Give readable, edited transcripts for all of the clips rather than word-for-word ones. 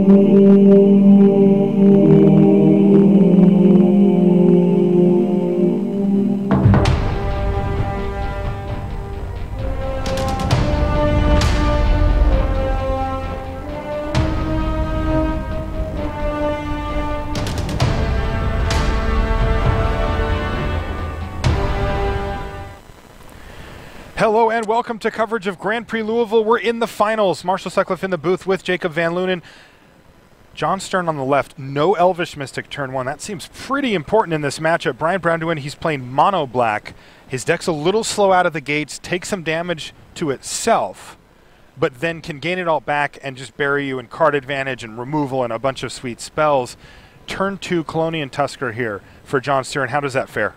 Hello and welcome to coverage of Grand Prix Louisville. We're in the finals. Marshall Sutcliffe in the booth with Jacob Van Lunen. John Stern on the left. No Elvish Mystic turn one. That seems pretty important in this matchup. Braun Duin, he's playing mono black. His deck's a little slow out of the gates, takes some damage to itself, but then can gain it all back and just bury you in card advantage and removal and a bunch of sweet spells. Turn 2 Colonian Tusker here for John Stern. How does that fare?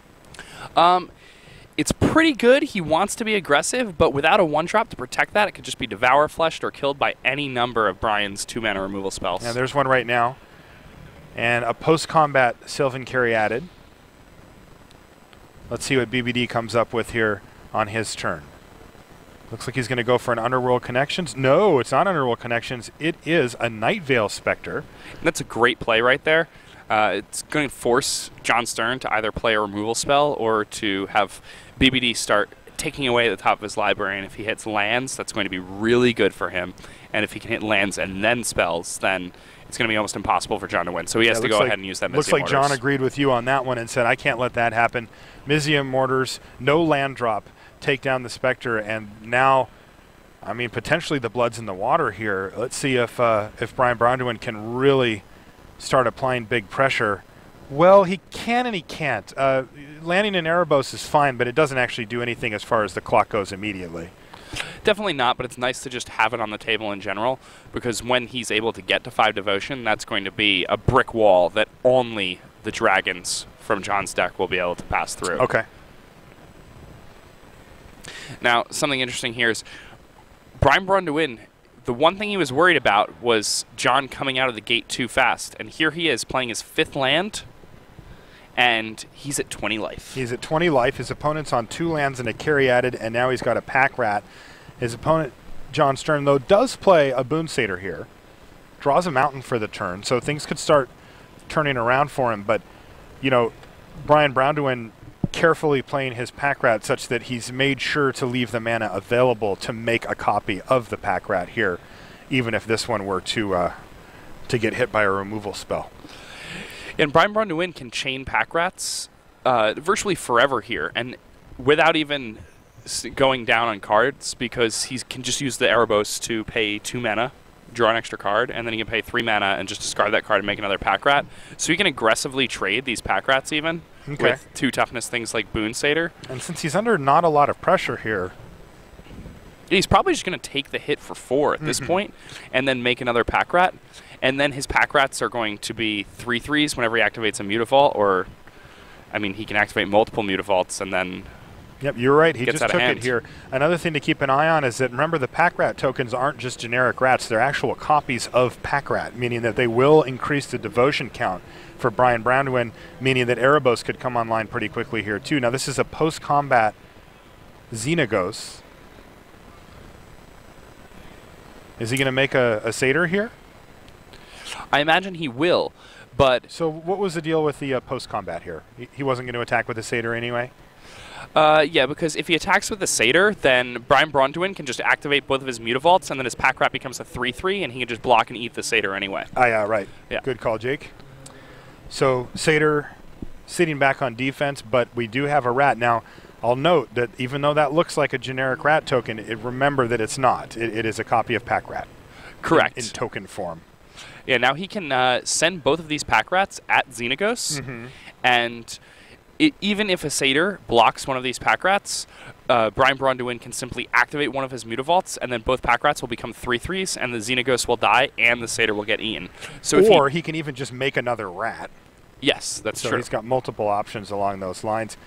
It's pretty good. He wants to be aggressive, but without a 1-drop to protect that, it could just be Devour Fleshed or killed by any number of Brian's 2-mana removal spells. Yeah, there's one right now. And a post-combat Sylvan Caryatid. Let's see what BBD comes up with here on his turn. Looks like he's going to go for an Underworld Connections. No, it's not Underworld Connections. It is a Night Veil Spectre. That's a great play right there. It's going to force John Stern to either play a removal spell or to have BBD start taking away the top of his library. And if he hits lands, that's going to be really good for him. And if he can hit lands and then spells, then it's going to be almost impossible for John to win. So he has to go ahead and use that Mizium Looks like Mortars. John agreed with you on that one and said, I can't let that happen. Mizium Mortars, no land drop, take down the Spectre. And now, I mean, potentially the blood's in the water here. Let's see if Braun Duin can really start applying big pressure. Well, he can and he can't. Landing in Erebos is fine, but it doesn't actually do anything as far as the clock goes immediately. Definitely not, but it's nice to just have it on the table in general, because when he's able to get to 5 Devotion, that's going to be a brick wall that only the dragons from John's deck will be able to pass through. Okay. Now, something interesting here is Braun Duin, the one thing he was worried about was John coming out of the gate too fast. And here he is playing his 5th land, and he's at 20 life. He's at 20 life. His opponent's on 2 lands and a Caryatid, and now he's got a Pack Rat. His opponent, John Stern, though, does play a Boon Satyr here. Draws a Mountain for the turn, so things could start turning around for him. But, you know, Braun Duin carefully playing his Pack Rat such that he's made sure to leave the mana available to make a copy of the Pack Rat here, even if this one were to get hit by a removal spell. And Braun Duin can chain Pack Rats virtually forever here, and without even going down on cards, because he can just use the Erebos to pay 2 mana, draw an extra card, and then he can pay 3 mana and just discard that card and make another Pack Rat. So he can aggressively trade these Pack Rats even with 2 toughness things like Boon Satyr. And since he's under not a lot of pressure here, he's probably just going to take the hit for 4 at this point and then make another Pack Rat. And then his Pack Rats are going to be 3/3s whenever he activates a Mutavault, or, I mean, he can activate multiple Mutavaults and then... Yep, you're right. He just took it here. Another thing to keep an eye on is that, remember, the Pack Rat tokens aren't just generic rats. They're actual copies of Pack Rat, meaning that they will increase the devotion count for Braun Duin, meaning that Erebos could come online pretty quickly here, too. Now, this is a post-combat Xenagos. Is he going to make a Satyr here? I imagine he will, but... So what was the deal with the post-combat here? He wasn't going to attack with a Satyr anyway? Yeah, because if he attacks with a Satyr, then Braun Duin can just activate both of his Mutavaults, and then his Pack Rat becomes a 3/3, and he can just block and eat the Satyr anyway. Ah, yeah, right. Yeah. Good call, Jake. So Satyr sitting back on defense, but we do have a rat. Now, I'll note that even though that looks like a generic rat token, remember that it's not. It is a copy of Pack Rat. Correct. In token form. Yeah, now he can send both of these Pack Rats at Xenagos, and even if a Satyr blocks one of these Pack Rats, Braun Duin can simply activate one of his Mutavaults, and then both Pack Rats will become 3/3s, and the Xenagos will die, and the Satyr will get eaten. So or he can even just make another rat. Yes, that's true. So he's got multiple options along those lines.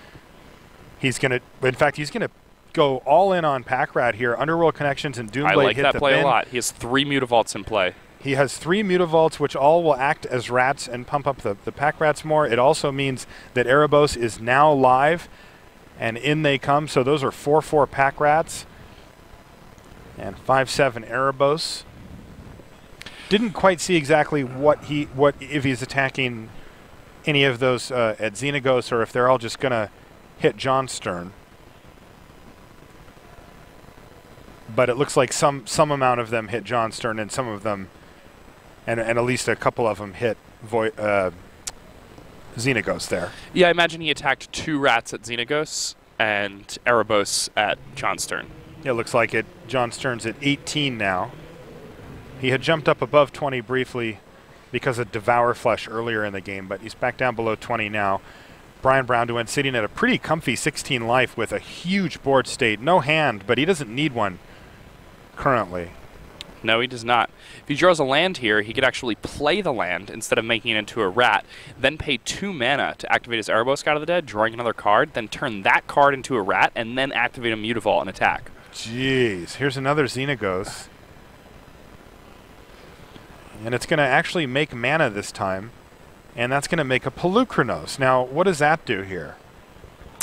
He's going to, in fact, he's going to go all in on Pack Rat here. Underworld Connections and Doomblade I like hit that the play bin. a lot. He has 3 Mutavaults in play. He has 3 Mutavaults, which all will act as rats and pump up the Pack Rats more. It also means that Erebos is now live, and in they come. So those are 4/4 Pack Rats and 5/7 Erebos. Didn't quite see exactly what if he's attacking any of those at Xenagos, or if they're all just going to hit John Stern. But it looks like some amount of them hit John Stern, and some of them, and at least a couple of them hit Xenagos there. Yeah, I imagine he attacked 2 rats at Xenagos and Erebos at John Stern. It looks like it. John Stern's at 18 now. He had jumped up above 20 briefly because of Devour Flesh earlier in the game, but he's back down below 20 now. Brian Braun Duin sitting at a pretty comfy 16 life with a huge board state. No hand, but he doesn't need one currently. No, he does not. If he draws a land here, he could actually play the land instead of making it into a rat, then pay 2 mana to activate his Erebos out of the dead, drawing another card, then turn that card into a rat, and then activate a Mutavault and attack. Jeez. Here's another Xenagos. And it's going to actually make mana this time, and that's going to make a Polukranos. Now, what does that do here?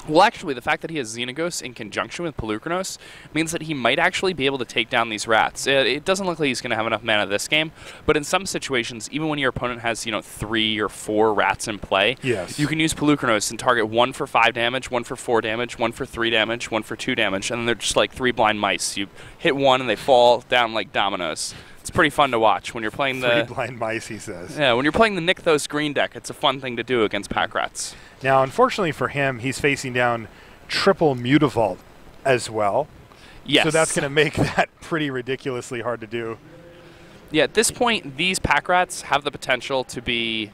Well, actually, the fact that he has Xenagos in conjunction with Polukranos means that he might actually be able to take down these rats. It doesn't look like he's going to have enough mana this game, but in some situations, even when your opponent has 3 or 4 rats in play, yes, you can use Polukranos and target 1 for 5 damage, 1 for 4 damage, 1 for 3 damage, 1 for 2 damage, and then they're just like 3 blind mice. You hit one and they fall down like dominoes. It's pretty fun to watch when you're playing the 3 blind mice, he says. Yeah, when you're playing the Nykthos green deck, it's a fun thing to do against pack rats. Now, unfortunately for him, he's facing down triple Mutavault as well. Yes. So that's going to make that pretty ridiculously hard to do. Yeah, at this point, these pack rats have the potential to be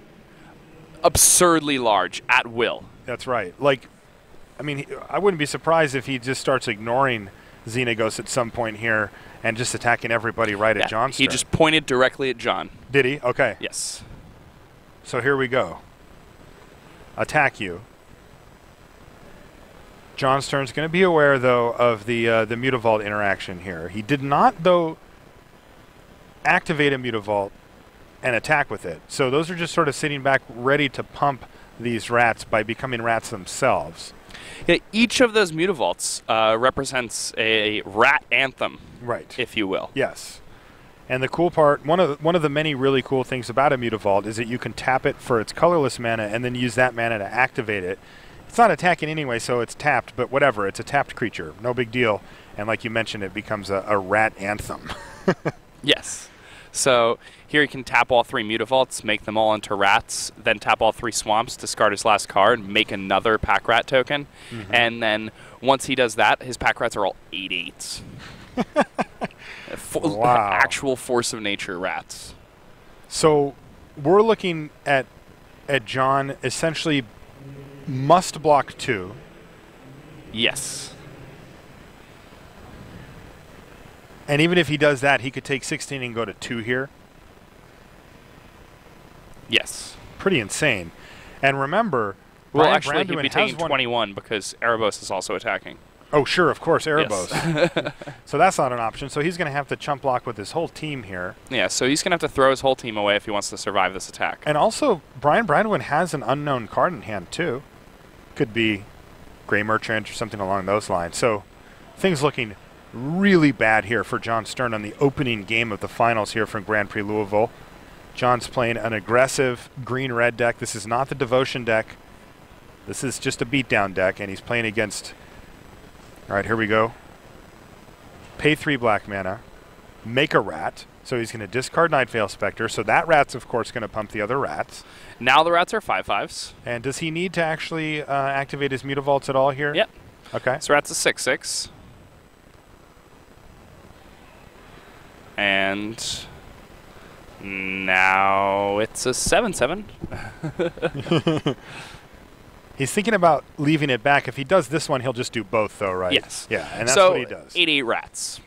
absurdly large at will. That's right. Like, I mean, I wouldn't be surprised if he just starts ignoring Xenagos at some point here and just attacking everybody right at John Stern. He just pointed directly at John. Did he? Okay. Yes. So here we go. Attack you. John Stern's going to be aware, though, of the Mutavault interaction here. He did not, though, activate a Mutavault and attack with it. So those are just sort of sitting back ready to pump these rats by becoming rats themselves. Yeah, each of those Mutavaults represents a rat anthem, right, if you will. Yes. And the cool part, one of the many really cool things about a Mutavault is that you can tap it for its colorless mana and then use that mana to activate it. It's not attacking anyway, so it's tapped, but whatever. It's a tapped creature. No big deal. And like you mentioned, it becomes a rat anthem. Yes. So here he can tap all 3 Mutavaults, make them all into rats, then tap all 3 swamps, discard his last card, make another pack rat token, and then once he does that, his pack rats are all 8/8s. Wow. Actual force of nature rats. So we're looking at John essentially must block 2. Yes. And even if he does that, he could take 16 and go to 2 here. Yes. Pretty insane. And remember, well, Brian actually, he'd be taking 21 21 because Erebos is also attacking. Oh, sure, of course, Erebos. Yes. So that's not an option. So he's going to have to chump block with his whole team here. Yeah, so he's going to have to throw his whole team away if he wants to survive this attack. And also, Brian Duin has an unknown card in hand, too. Could be Grey Merchant or something along those lines. So things looking really bad here for John Stern on the opening game of the finals here from Grand Prix Louisville. John's playing an aggressive green-red deck. This is not the Devotion deck. This is just a beatdown deck, and he's playing against... All right, here we go. Pay 3 black mana. Make a rat. So he's going to discard Nightveil Spectre. So that rat's, of course, going to pump the other rats. Now the rats are 5/5s. And does he need to actually activate his Mutavaults at all here? Yep. Okay. So rat's a 6/6. And now it's a 7/7. He's thinking about leaving it back. If he does this one, he'll just do both, though, right? Yes. Yeah, and that's so what he does. 8/8 rats.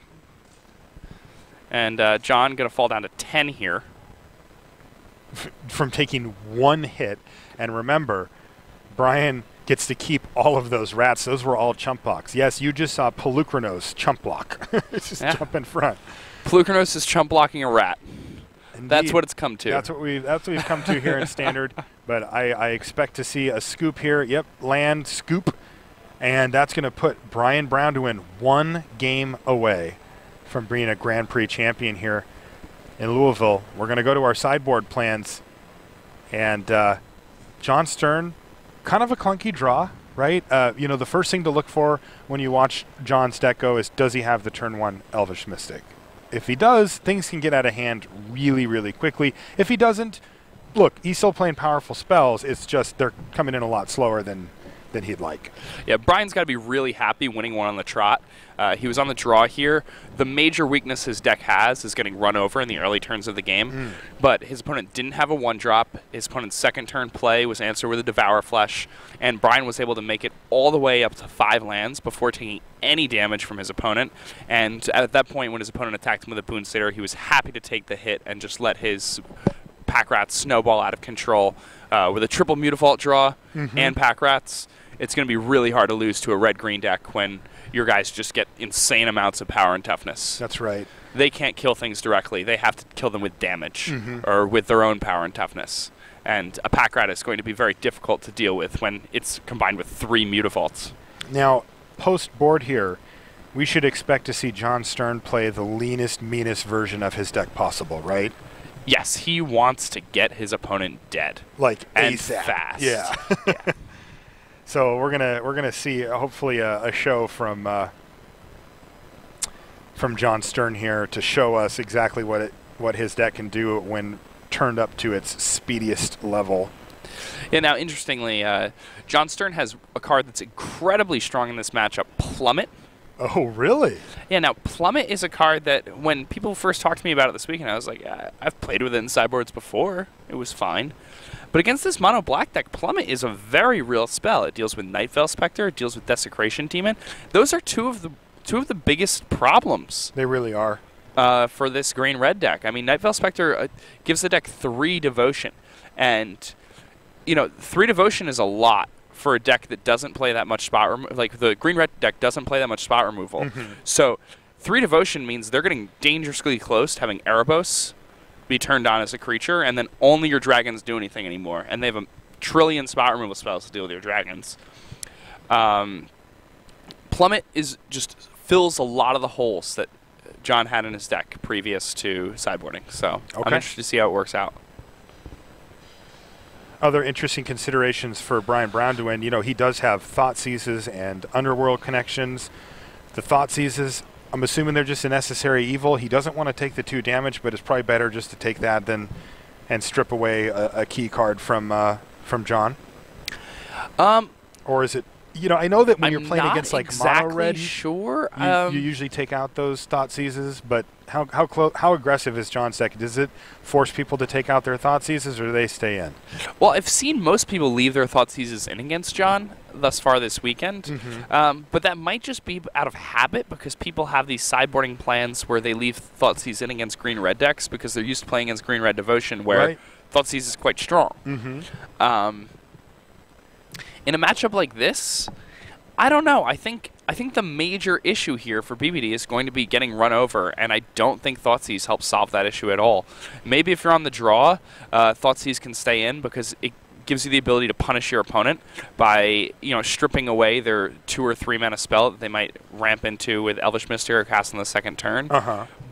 And John going to fall down to 10 here. From taking 1 hit. And remember, Brian gets to keep all of those rats. Those were all chump blocks. Yes, you just saw Polukranos chump block. Just jump in front. Polukranos is chump blocking a rat. Indeed. That's what it's come to. That's what we've come to here in Standard. But I expect to see a scoop here. Yep, land scoop. And that's going to put Brian Braun Duin 1 game away from being a Grand Prix champion here in Louisville. We're going to go to our sideboard plans. And John Stern, kind of a clunky draw, right? You know, the first thing to look for when you watch John's deck go is, does he have the turn 1 Elvish Mystic? If he does, things can get out of hand really, really quickly. If he doesn't, look, he's still playing powerful spells. It's just they're coming in a lot slower than he'd like. Yeah, Brian's got to be really happy winning one on the trot. He was on the draw here. The major weakness his deck has is getting run over in the early turns of the game. But his opponent didn't have a 1-drop. His opponent's second turn play was answered with a Devour Flesh, and Brian was able to make it all the way up to 5 lands before taking any damage from his opponent. And at that point, when his opponent attacked him with a Boon Satyr, he was happy to take the hit and just let his Pack Rats snowball out of control. With a triple Mutavault draw and Pack Rats, it's going to be really hard to lose to a red-green deck when your guys just get insane amounts of power and toughness. That's right. They can't kill things directly. They have to kill them with damage or with their own power and toughness. And a Pack Rat is going to be very difficult to deal with when it's combined with 3 Mutavaults. Now, post-board here, we should expect to see John Stern play the leanest, meanest version of his deck possible, right? Yes, he wants to get his opponent dead. Like and ASAP. fast. Yeah. Yeah. So we're gonna see hopefully a show from John Stern here to show us exactly what his deck can do when turned up to its speediest level. Yeah. Now, interestingly, John Stern has a card that's incredibly strong in this matchup, Plummet. Oh, really? Yeah. Now, Plummet is a card that when people first talked to me about it this weekend, I was like, I've played with it in sideboards before. It was fine. But against this mono black deck, Plummet is a very real spell. It deals with Night Veil Spectre. It deals with Desecration Demon. Those are two of the biggest problems. They really are. For this green-red deck. I mean, Night Veil Spectre gives the deck 3 Devotion. And, you know, 3 Devotion is a lot for a deck that doesn't play that much spot removal. Like, the green-red deck doesn't play that much spot removal. So, 3 Devotion means they're getting dangerously close to having Erebos be turned on as a creature, and then only your dragons do anything anymore. And they have a trillion spot removal spells to deal with your dragons. Plummet just fills a lot of the holes that John had in his deck previous to sideboarding. So I'm interested to see how it works out. Other interesting considerations for Brian Braun to win, you know, he does have Thought Seizes and Underworld connections. The Thought Seizes, I'm assuming they're just a necessary evil. He doesn't want to take the 2 damage, but it's probably better just to take that and strip away a key card from John. Or is it? You know, I know that when you're playing against like mono red, sure. You usually take out those Thought Seizes. But how aggressive is John's deck? Does it force people to take out their Thought Seizes, or do they stay in? Well, I've seen most people leave their Thought Seizes in against John thus far this weekend. But that might just be out of habit because people have these sideboarding plans where they leave Thought Seize in against green-red decks because they're used to playing against green-red Devotion, where Thought Seize is quite strong. In a matchup like this, I don't know. I think the major issue here for BBD is going to be getting run over, and I don't think Thoughtseize helps solve that issue at all. Maybe if you're on the draw, Thoughtseize can stay in because it gives you the ability to punish your opponent by, you know, stripping away their 2 or 3 mana spell that they might ramp into with Elvish Mystic or cast on the second turn.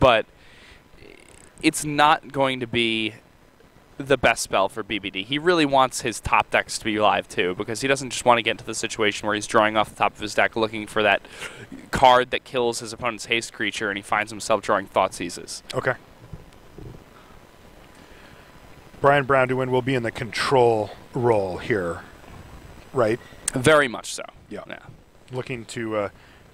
But it's not going to be the best spell for BBD. He really wants his top decks to be live too, because he doesn't just want to get into the situation where he's drawing off the top of his deck looking for that card that kills his opponent's haste creature and he finds himself drawing Thought Seizes. Okay. Brian Braun will be in the control role here, right? Very much so. Yeah. Looking to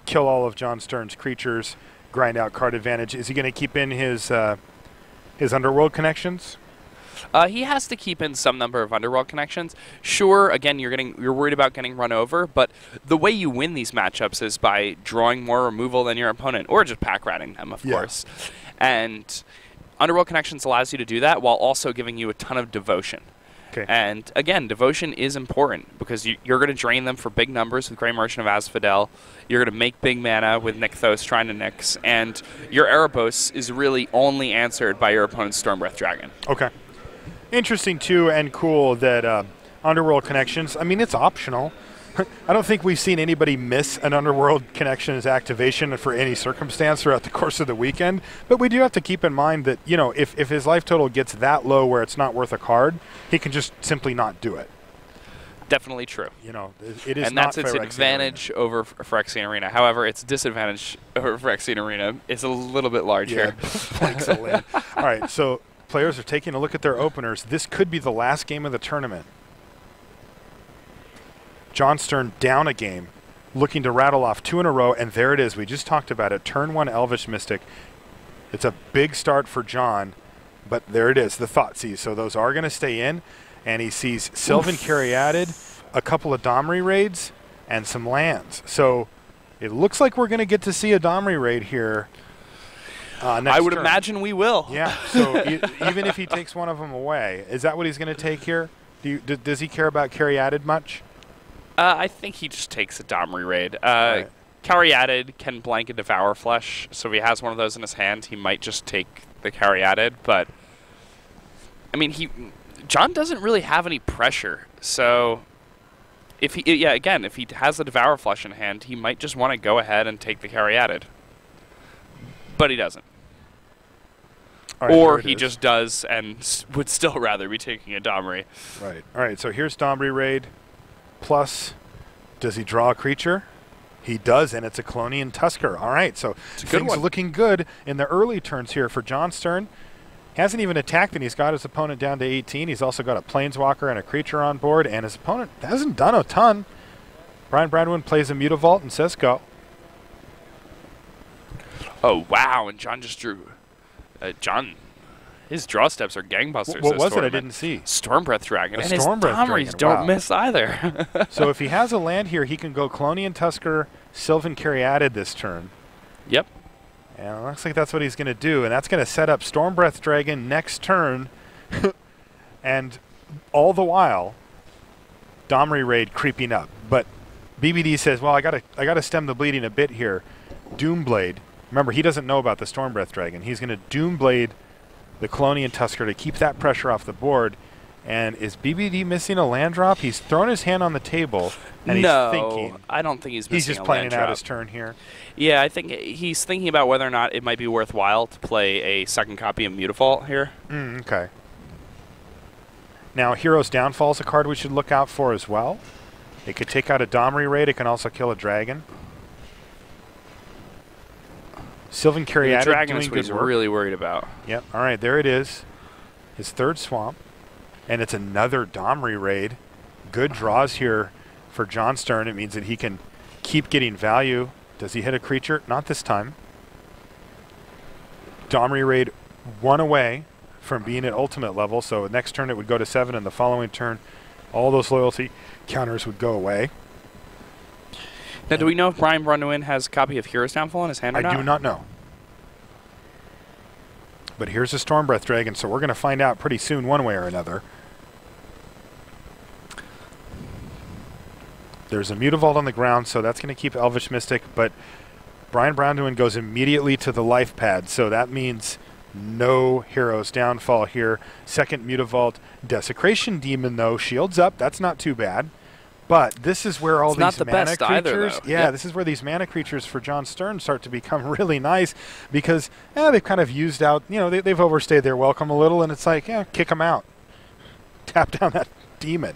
kill all of John Stern's creatures, grind out card advantage. Is he going to keep in his Underworld connections? He has to keep in some number of Underworld connections. Sure, again, you're worried about getting run over, but the way you win these matchups is by drawing more removal than your opponent, or just pack ratting them, of course. And Underworld connections allows you to do that while also giving you a ton of devotion. And again, devotion is important because you're going to drain them for big numbers with Grey Merchant of Asphodel. You're going to make big mana with Nykthos trying to Nyx, and your Erebos is really only answered by your opponent's Stormbreath Dragon. Okay. Interesting, too, and cool that Underworld connections, I mean, it's optional. I don't think we've seen anybody miss an Underworld Connections activation for any circumstance throughout the course of the weekend, but we do have to keep in mind that, you know, if his life total gets that low where it's not worth a card, he can just simply not do it. Definitely true. You know, it is and not that's its advantage over Phyrexian Arena. However, its disadvantage over Phyrexian Arena is a little bit large here. All right, so players are taking a look at their openers. This could be the last game of the tournament. John Stern down a game, looking to rattle off 2 in a row, and there it is. We just talked about it. Turn 1 Elvish Mystic. It's a big start for John, but there it is, the Thoughtseize. So those are going to stay in, and he sees Sylvan Caryatid, a couple of Domri raids, and some lands. So it looks like we're going to get to see a Domri raid here next I would turn. imagine we will. Yeah, so even if he takes one of them away, is that what he's going to take here? Does he care about Caryatid much? I think he just takes a Domri raid. Right. Caryatid can blank a Devour Flesh, so if he has one of those in his hand, he might just take the Caryatid. But I mean, John doesn't really have any pressure, so if he has the Devour Flesh in hand, he might just want to go ahead and take the Caryatid. But he doesn't. Right, or he just does and would still rather be taking a Domri. Right. All right, so here's Domri raid. Plus, does he draw a creature? He does, and it's a Colonian Tusker. All right, so things looking good in the early turns here for John Stern. Hasn't even attacked, and he's got his opponent down to 18. He's also got a Planeswalker and a creature on board, and his opponent hasn't done a ton. Brian Bradwin plays a Mutavault and says go. Oh, wow, and John just drew. His draw steps are gangbusters. What was it? I didn't see. Stormbreath Dragon. And his Stormbreath Domris don't miss either. So if he has a land here, he can go Colonian Tusker, Sylvan Caryatid this turn. Yep. And it looks like that's what he's going to do, and that's going to set up Stormbreath Dragon next turn. And all the while, Domri raid creeping up. But BBD says, well, I got to stem the bleeding a bit here. Doomblade. Remember, he doesn't know about the Stormbreath Dragon. He's going to Doomblade the Colonian Tusker to keep that pressure off the board. And is BBD missing a land drop? He's thrown his hand on the table, and he's thinking. I don't think he's missing He's just a planning land drop. out his turn here. Yeah, I think he's thinking about whether or not it might be worthwhile to play a second copy of Mutavault here. Okay. Now, Hero's Downfall is a card we should look out for as well. It could take out a Domri raid. It can also kill a dragon. Sylvan Caryatid The dragon doing is what good he's work. really worried about. Yep. All right, there it is. His third swamp. And it's another Domri raid. Good draws here for John Stern. It means that he can keep getting value. Does he hit a creature? Not this time. Domri raid 1 away from being at ultimate level. So next turn it would go to 7, and the following turn all those loyalty counters would go away. Now, do we know if Brian Braun has a copy of Hero's Downfall in his hand or not? I do not know. But here's a Stormbreath Dragon, so we're going to find out pretty soon one way or another. There's a Mutavault on the ground, so that's going to keep Elvish Mystic, but Brian Braun goes immediately to the life pad, so that means no Hero's Downfall here. Second Mutavault. Desecration Demon, though, shields up. That's not too bad. But this is where all these mana creatures, this is where these mana creatures for John Stern start to become really nice, because they've kind of used out, they've overstayed their welcome a little, and it's like, kick them out. Tap down that demon.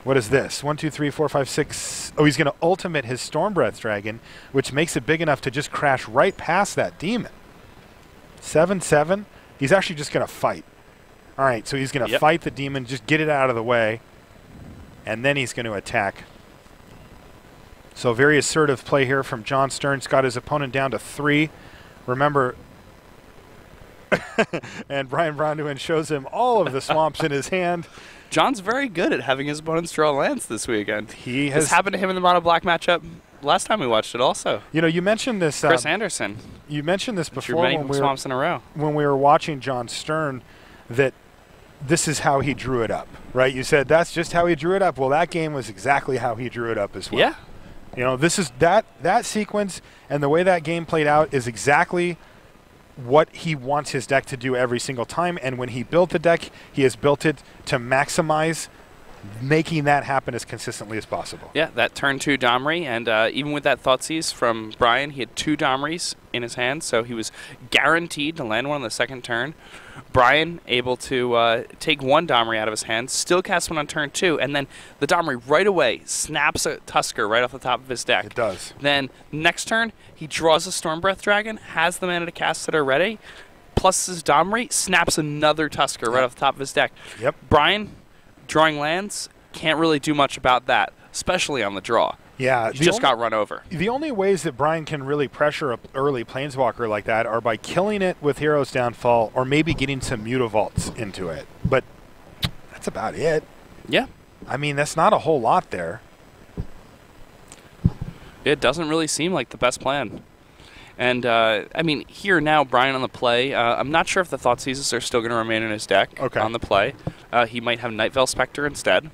What is this? 1, 2, 3, 4, 5, 6. Oh, he's going to ultimate his Stormbreath Dragon, which makes it big enough to just crash right past that demon. 7/7. He's actually just going to fight. All right, so he's going to fight the demon, just get it out of the way. And then he's going to attack. So very assertive play here from John Stern. He's got his opponent down to 3. Remember, and Brian Braun shows him all of the swamps in his hand. John's very good at having his opponents draw lands this weekend. This happened to him in the mono black matchup last time we watched it also. You mentioned this. Chris Anderson. You mentioned this before when swamps in a row. When we were watching John Stern, that this is how he drew it up, right? You said that's just how he drew it up. Well, that game was exactly how he drew it up as well. Yeah. This is that sequence and the way that game played out is exactly what he wants his deck to do every single time. And when he built the deck, he has built it to maximize making that happen as consistently as possible. Yeah, that turn 2 Domri, and even with that Thoughtseize from Brian, he had 2 Domris in his hand, so he was guaranteed to land one on the second turn. Brian able to take 1 Domri out of his hand, still cast one on turn 2, and then the Domri right away snaps a Tusker right off the top of his deck. It does. Then next turn, he draws a Stormbreath Dragon, has the mana to cast it already, plus his Domri, snaps another Tusker right off the top of his deck. Yep. Brian, drawing lands, can't really do much about that, especially on the draw. Yeah. He just got run over. The only ways that Brian can really pressure an early Planeswalker like that are by killing it with Hero's Downfall or maybe getting some Mutavaults into it. But that's about it. Yeah. I mean, that's not a whole lot there. It doesn't really seem like the best plan. And, I mean, here now, Brian on the play, I'm not sure if the Thoughtseizes are still going to remain in his deck on the play. He might have Night Veil Spectre instead.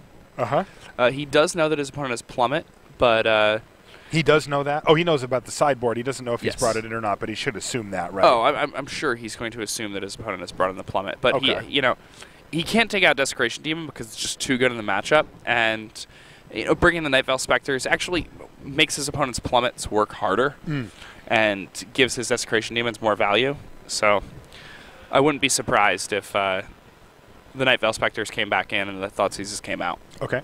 He does know that his opponent has Plummet, but... he does know that? Oh, he knows about the sideboard. He doesn't know if he's brought it in or not, but he should assume that, right? Oh, I'm sure he's going to assume that his opponent has brought in the Plummet. But, he, you know, he can't take out Desecration Demon because it's just too good in the matchup. And, you know, bringing the Night Veil Spectres actually makes his opponent's Plummets work harder and gives his Desecration Demons more value. So I wouldn't be surprised if the Night Veil Spectres came back in and the Thoughtseizes came out. Okay.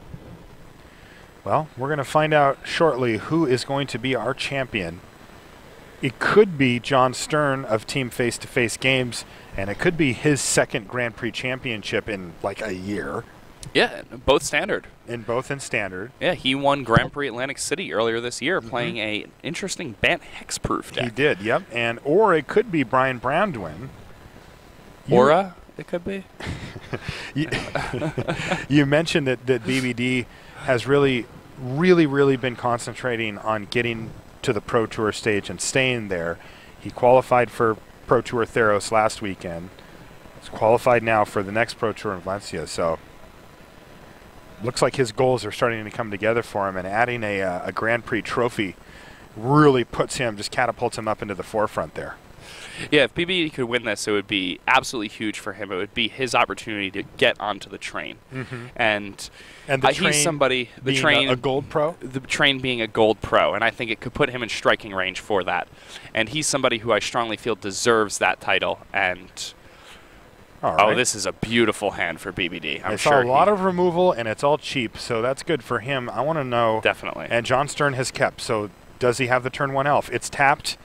Well, we're going to find out shortly who is going to be our champion. It could be John Stern of Team Face to Face Games, and it could be his second Grand Prix championship in like a year. Yeah, both standard. Both in standard. Yeah, he won Grand Prix Atlantic City earlier this year playing a interesting Bant Hexproof deck. He did, yep. Or it could be Braun Duin. Aura, it could be. You mentioned that BBD has really been concentrating on getting to the Pro Tour stage and staying there. He qualified for Pro Tour Theros last weekend. He's qualified now for the next Pro Tour in Valencia, so looks like his goals are starting to come together for him, and adding a Grand Prix trophy really puts him, just catapults him up into the forefront there. Yeah, if BBD could win this, it would be absolutely huge for him. It would be his opportunity to get onto the train. And the train he's somebody, the train, a gold pro? The train being a gold pro, and I think it could put him in striking range for that. And he's somebody who I strongly feel deserves that title. And oh, this is a beautiful hand for BBD. I saw a lot of removal, and it's all cheap, so that's good for him. I want to know. Definitely. And John Stern has kept, so does he have the turn 1 elf? It's tapped.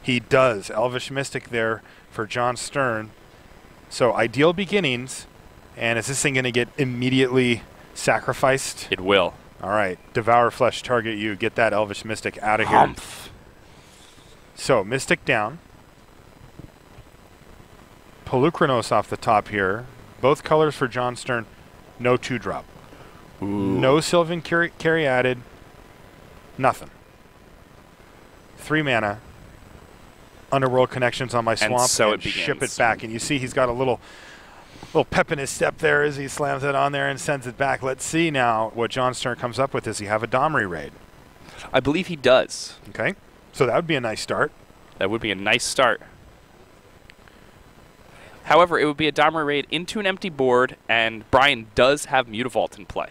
He does. Elvish Mystic there for John Stern. So ideal beginnings. And is this thing going to get immediately sacrificed? It will. All right. Devour Flesh, target you. Get that Elvish Mystic out of here. So Mystic down. Polukranos off the top here. Both colors for John Stern. No 2-drop. No Sylvan Carry added. Nothing. 3 mana. Underworld Connections on my swamp, so and ship it back. And you see he's got a little pep in his step there as he slams it on there and sends it back. Let's see now what John Stern comes up with. Does he have a Domri raid? I believe he does. Okay. So that would be a nice start. That would be a nice start. However, it would be a Domri raid into an empty board, and Brian does have Mutavault in play.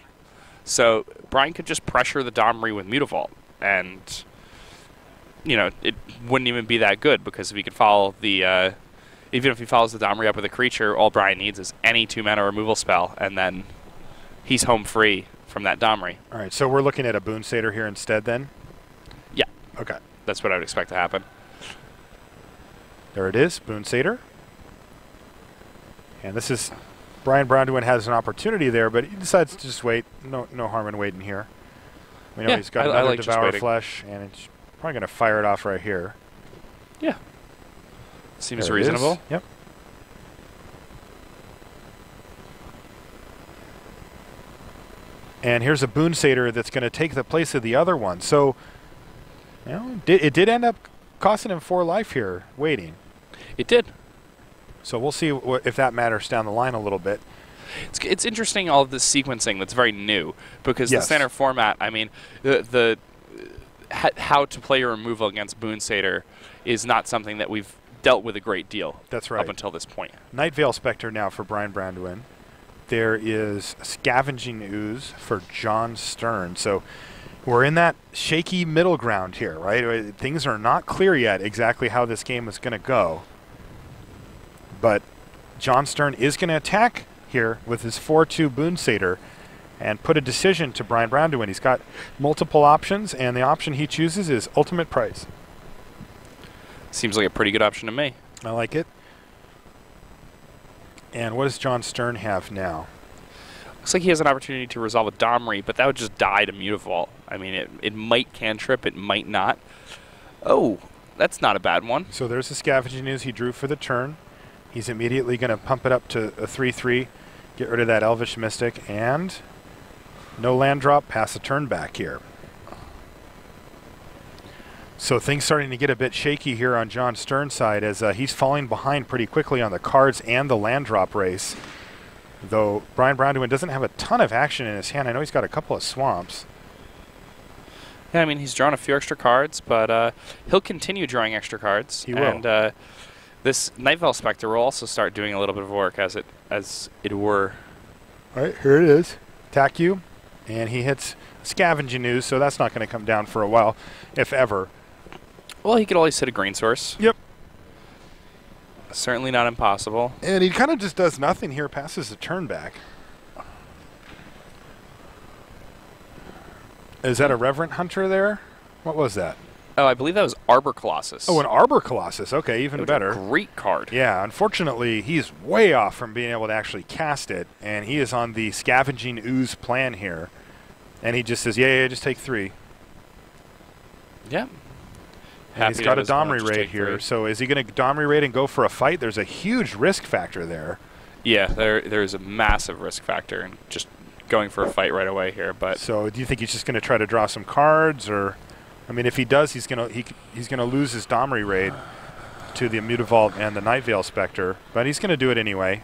So Brian could just pressure the Domri with Mutavault, and you know, it wouldn't even be that good, because if he could follow the, even if he follows the Domri up with a creature, all Brian needs is any 2-mana removal spell, and then he's home free from that Domri. All right, so we're looking at a Boon Satyr here instead then? Yeah. Okay. That's what I would expect to happen. There it is, Boon Satyr. And this is, Brian Duin has an opportunity there, but he decides to just wait. No harm in waiting here. We know he's got another like Devour Flesh, and it's probably going to fire it off right here. Yeah. Seems reasonable. Yep. And here's a Boon Satyr that's going to take the place of the other one. So, you know, it did end up costing him 4 life here, waiting. It did. So we'll see if that matters down the line a little bit. It's interesting, all of this sequencing that's very new, because the standard format, I mean, how to play your removal against Boon Satyr is not something that we've dealt with a great deal. That's right. Up until this point. Night Veil Spectre now for Brian Duin. there is a Scavenging Ooze for John Stern. So we're in that shaky middle ground here, right? Things are not clear yet exactly how this game is going to go. But John Stern is going to attack here with his 4-2 Boon Satyr and put a decision to Braun to win. He's got multiple options, and the option he chooses is Ultimate Price. Seems like a pretty good option to me. I like it. And what does John Stern have now? Looks like he has an opportunity to resolve a Domri, but that would just die to Mutavault. I mean, it might cantrip, it might not. Oh, that's not a bad one. So there's the Scavenging Ooze he drew for the turn. He's immediately going to pump it up to a 3-3, get rid of that Elvish Mystic, and no land drop, pass a turn back here. So things starting to get a bit shaky here on John Stern's side as he's falling behind pretty quickly on the cards and the land drop race. Though Braun doesn't have a ton of action in his hand. I know he's got a couple of swamps. Yeah, I mean, he's drawn a few extra cards, but he'll continue drawing extra cards. He will. And this Nightveil Spectre will also start doing a little bit of work as it were. All right, here it is. Attack you. And he hits Scavenging Ooze, so that's not going to come down for a while, if ever. Well, he could always hit a green source. Yep. Certainly not impossible. And he kind of just does nothing here, passes a turn back. Is that a Reverent Hunter there? What was that? Oh, I believe that was Arbor Colossus. Oh, an Arbor Colossus. Okay, even better. Great card. Yeah, unfortunately, he's way off from being able to actually cast it, and he is on the Scavenging Ooze plan here. And he just says, yeah, just take 3. Yep. And he's got a Domri raid here. So is he going to Domri raid and go for a fight? There's a huge risk factor there. Yeah, there's a massive risk factor in just going for a fight right away here. But so do you think he's just going to try to draw some cards, or I mean, if he does, he's going to lose his Domri raid to the Mutavault and the Nightveil Spectre, but he's going to do it anyway.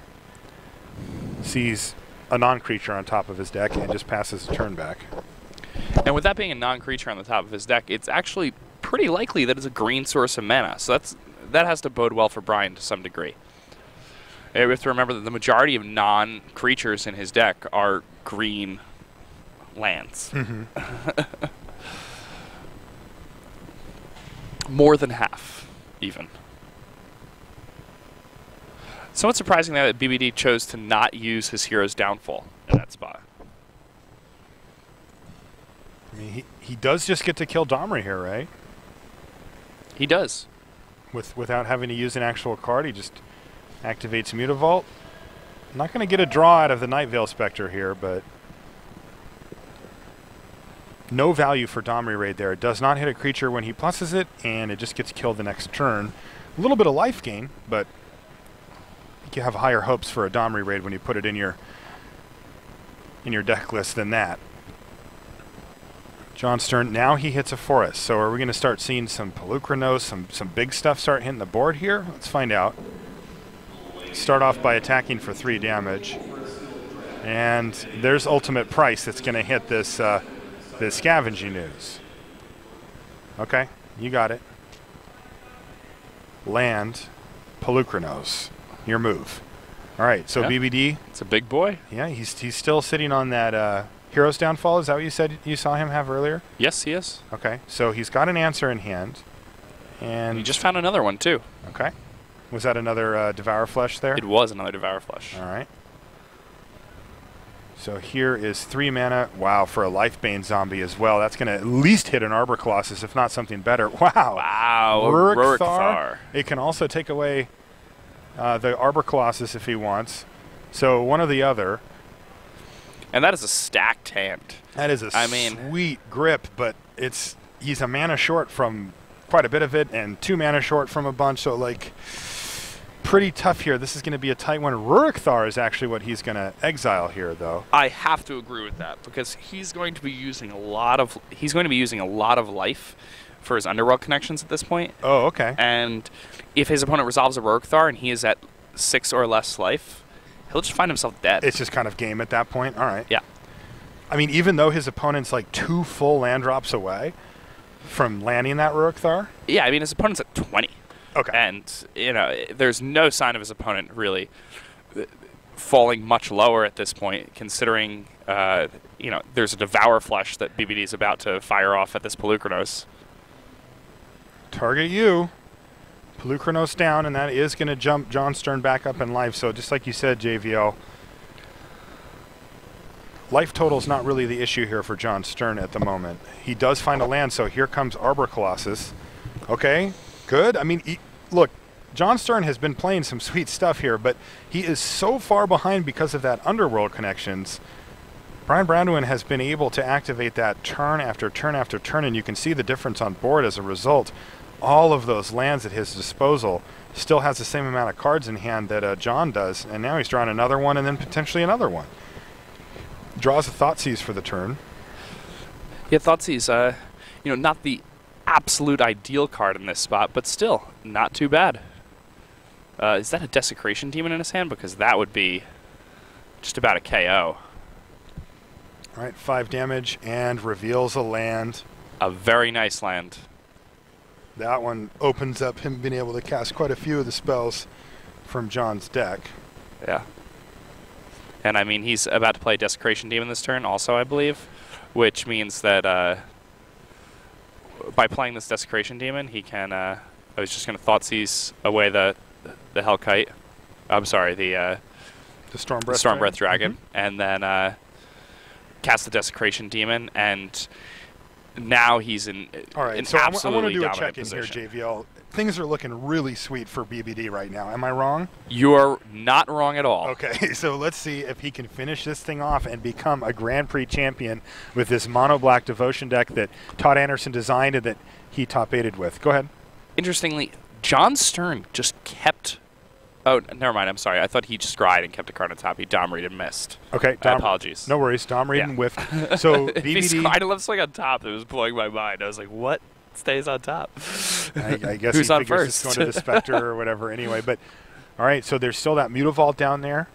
Sees a non-creature on top of his deck and just passes a turn back. And with that being a non-creature on the top of his deck, it's actually pretty likely that it's a green source of mana. So that has to bode well for Braun to some degree. We have to remember that the majority of non-creatures in his deck are green lands. Mm-hmm. More than half, even. Somewhat surprising that BBD chose to not use his Hero's Downfall in that spot. I mean, he does just get to kill Domri here, right? He does. Without having to use an actual card, he just activates Mutavault. Not going to get a draw out of the Nightveil Spectre here, but no value for Domri raid there. It does not hit a creature when he pluses it, and it just gets killed the next turn. A little bit of life gain, but you have higher hopes for a Domri raid when you put it in your deck list than that. John Stern, now he hits a forest. So are we going to start seeing some Pelucranos, some big stuff start hitting the board here? Let's find out. Start off by attacking for 3 damage. And there's Ultimate Price that's going to hit this Scavenging Ooze. Okay, you got it. Land, Pelucranos. Your move. All right, so yeah. BBD. It's a big boy. Yeah, he's still sitting on that Hero's Downfall. Is that what you said you saw him have earlier? Yes, he is. Okay, so he's got an answer in hand. And he just found another one, too. Okay. Was that another Devour Flesh there? It was another Devour Flesh. All right. So here is 3 mana. Wow, for a Lifebane zombie as well. That's going to at least hit an Arbor Colossus, if not something better. Wow. Wow. Rurik Thar. It can also take away the Arbor Colossus if he wants. So one or the other. And that is a stacked hand. That is a sweet grip, but he's a mana short from quite a bit of it and 2 mana short from a bunch. So, like, pretty tough here. This is going to be a tight one. Rurik Thar is actually what he's going to exile here, though. I have to agree with that because he's going to be using a lot of life for his Underworld connections at this point. Oh, okay. And if his opponent resolves a Rurik Thar and he is at 6 or less life, he'll just find himself dead. It's just kind of game at that point. All right. Yeah. I mean, even though his opponent's like 2 full land drops away from landing that Rurik Thar? Yeah, I mean, his opponent's at 20. Okay. And, there's no sign of his opponent really falling much lower at this point, considering there's a Devour Flesh that BBD is about to fire off at this Polukranos. Target you. Polukranos down, and that is going to jump John Stern back up in life. So just like you said, JVL, life total is not really the issue here for John Stern at the moment. He does find a land, so here comes Arbor Colossus. Okay, good. I mean, look, John Stern has been playing some sweet stuff here, but he is so far behind because of that Underworld connections. Braun has been able to activate that turn after turn after turn, and you can see the difference on board as a result. All of those lands at his disposal, still has the same amount of cards in hand that John does, and now he's drawing another one and then potentially another one. Draws a Thoughtseize for the turn. Yeah, Thoughtseize, not the absolute ideal card in this spot, but still not too bad. Is that a Desecration Demon in his hand? Because that would be just about a KO. All right, 5 damage and reveals a land. A very nice land. That one opens up him being able to cast quite a few of the spells from John's deck. Yeah. And I mean, he's about to play Desecration Demon this turn also, I believe, which means that by playing this Desecration Demon, he can, I was just going to Thoughtseize away the Hellkite. I'm sorry, the Stormbreath Dragon, and then cast the Desecration Demon, and now he's in All right, an so absolutely I want to do a dominant check-in here, position. JVL. Things are looking really sweet for BBD right now. Am I wrong? You're not wrong at all. Okay, so let's see if he can finish this thing off and become a Grand Prix champion with this mono-black Devotion deck that Todd Anderson designed and that he top-8'd with. Go ahead. Interestingly, John Stern just kept... Oh, never mind. I'm sorry. I thought he just scryed and kept a card on top. He Dom-read and missed. Okay. Apologies. No worries. Dom-read and whiffed. So if he scryed and left something on top, it was blowing my mind. I was like, what stays on top? I guess Who's he on figures first? it's going to the Spectre or whatever anyway. But, all right, so there's still that Mutavault down there.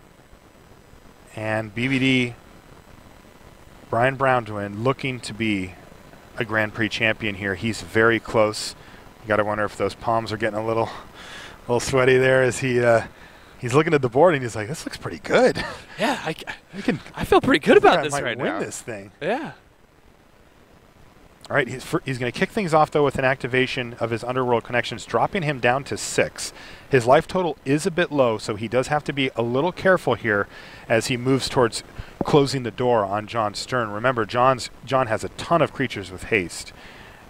And BBD, Brian Duin, looking to be a Grand Prix champion here. He's very close. You got to wonder if those palms are getting a little sweaty there as he's looking at the board and he's like, "This looks pretty good." Yeah, I feel pretty good about this right now. I might win this thing. Yeah. All right, he's going to kick things off though with an activation of his Underworld connections, dropping him down to 6. His life total is a bit low, so he does have to be a little careful here as he moves towards closing the door on John Stern. Remember, John has a ton of creatures with haste,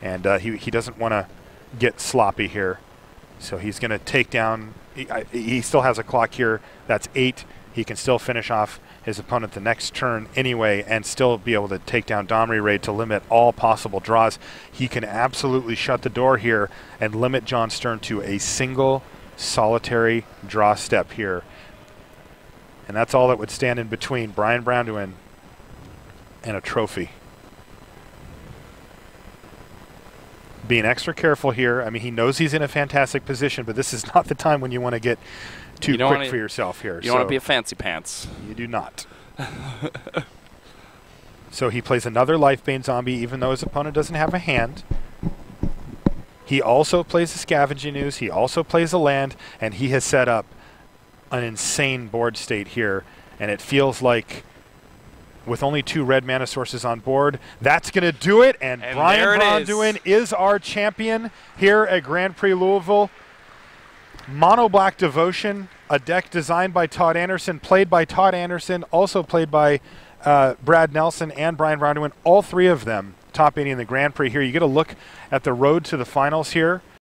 and he doesn't want to get sloppy here. So he's going to take down, he still has a clock here, that's 8. He can still finish off his opponent the next turn anyway and still be able to take down Domri Raid to limit all possible draws. He can absolutely shut the door here and limit John Stern to a single solitary draw step here. And that's all that would stand in between Brian Duin and a trophy. Being extra careful here. I mean, he knows he's in a fantastic position, but this is not the time when you want to get too quick for yourself here. You don't want to be a fancy pants. You do not. So he plays another Lifebane zombie, even though his opponent doesn't have a hand. He also plays a Scavenging Ooze. He also plays a land, and he has set up an insane board state here. And it feels like, with only 2 red mana sources on board, that's going to do it. And Brian Duin is our champion here at Grand Prix Louisville. Mono Black Devotion, a deck designed by Todd Anderson, played by Todd Anderson, also played by Brad Nelson and Brian Duin. All 3 of them top 80 in the Grand Prix here. You get a look at the road to the finals here.